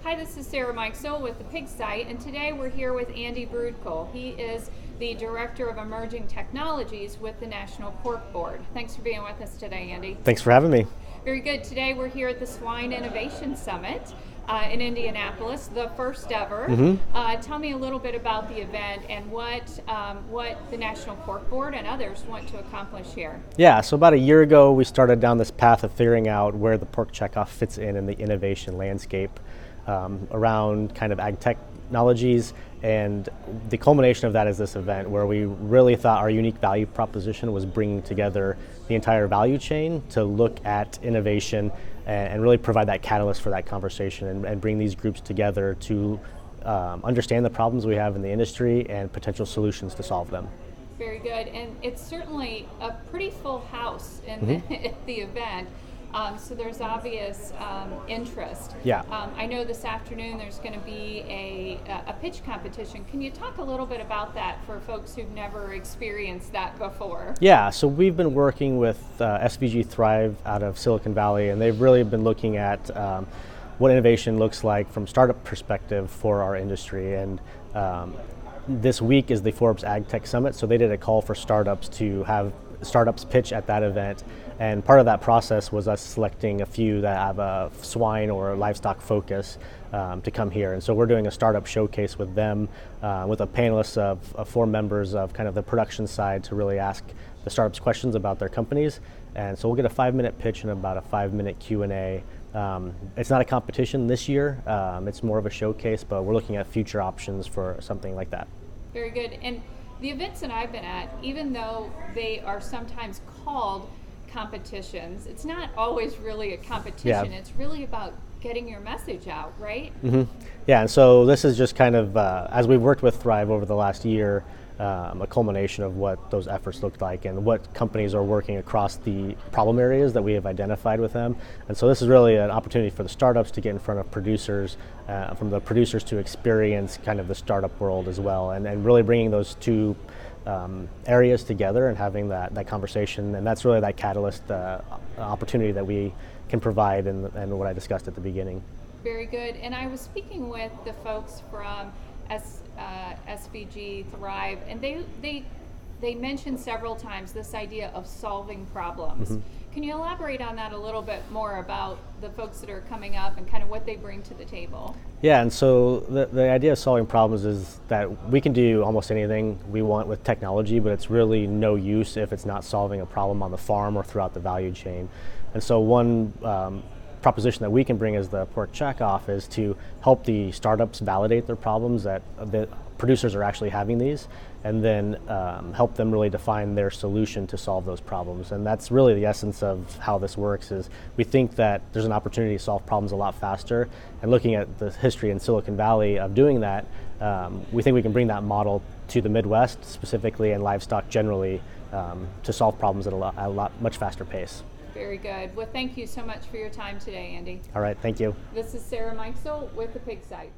Hi, this is Sarah Mikesell with the Pig Site, and today we're here with Andy Brudtkuhl. He is the Director of Emerging Technologies with the National Pork Board. Thanks for being with us today, Andy. Thanks for having me. Very good. Today we're here at the Swine Innovation Summit in Indianapolis, the first ever. Tell me a little bit about the event and what the National Pork Board and others want to accomplish here. Yeah, so about a year ago we started down this path of figuring out where the pork checkoff fits in the innovation landscape around kind of ag technologies, and the culmination of that is this event where we really thought our unique value proposition was bringing together the entire value chain to look at innovation and really provide that catalyst for that conversation and bring these groups together to understand the problems we have in the industry and potential solutions to solve them. Very good, and it's certainly a pretty full house in the event. So there's obvious interest. Yeah. I know this afternoon there's going to be a pitch competition. Can you talk a little bit about that for folks who've never experienced that before? Yeah, so we've been working with SVG THRIVE out of Silicon Valley, and they've really been looking at what innovation looks like from startup perspective for our industry. And this week is the Forbes Ag Tech Summit, so they did a call for startups to have startups pitch at that event, and part of that process was us selecting a few that have a swine or livestock focus to come here. And so we're doing a startup showcase with them with a panelist of 4 members of kind of the production side to really ask the startups questions about their companies. And so we'll get a 5-minute pitch and about a 5-minute Q&A. It's not a competition this year, it's more of a showcase, but we're looking at future options for something like that. Very good. And the events that I've been at, even though they are sometimes called competitions, it's not always really a competition. Yeah. It's really about getting your message out, right? Yeah, and so this is just kind of, as we've worked with Thrive over the last year, a culmination of what those efforts looked like and what companies are working across the problem areas that we have identified with them. And so this is really an opportunity for the startups to get in front of producers, from the producers to experience kind of the startup world as well, and really bringing those two areas together and having that conversation. And that's really that catalyst opportunity that we can provide and what I discussed at the beginning. Very good. And I was speaking with the folks from SVG THRIVE, and they mentioned several times this idea of solving problems. Can you elaborate on that a little bit more about the folks that are coming up and kind of what they bring to the table? Yeah, and so the idea of solving problems is that we can do almost anything we want with technology, but it's really no use if it's not solving a problem on the farm or throughout the value chain. And so one proposition that we can bring as the pork checkoff is to help the startups validate their problems, that the producers are actually having these, and then help them really define their solution to solve those problems. And that's really the essence of how this works. Is we think that there's an opportunity to solve problems a lot faster, and looking at the history in Silicon Valley of doing that, we think we can bring that model to the Midwest specifically and livestock generally to solve problems at a much faster pace. Very good. Well, thank you so much for your time today, Andy. All right, thank you. This is Sarah Mikesell with the Pig Site.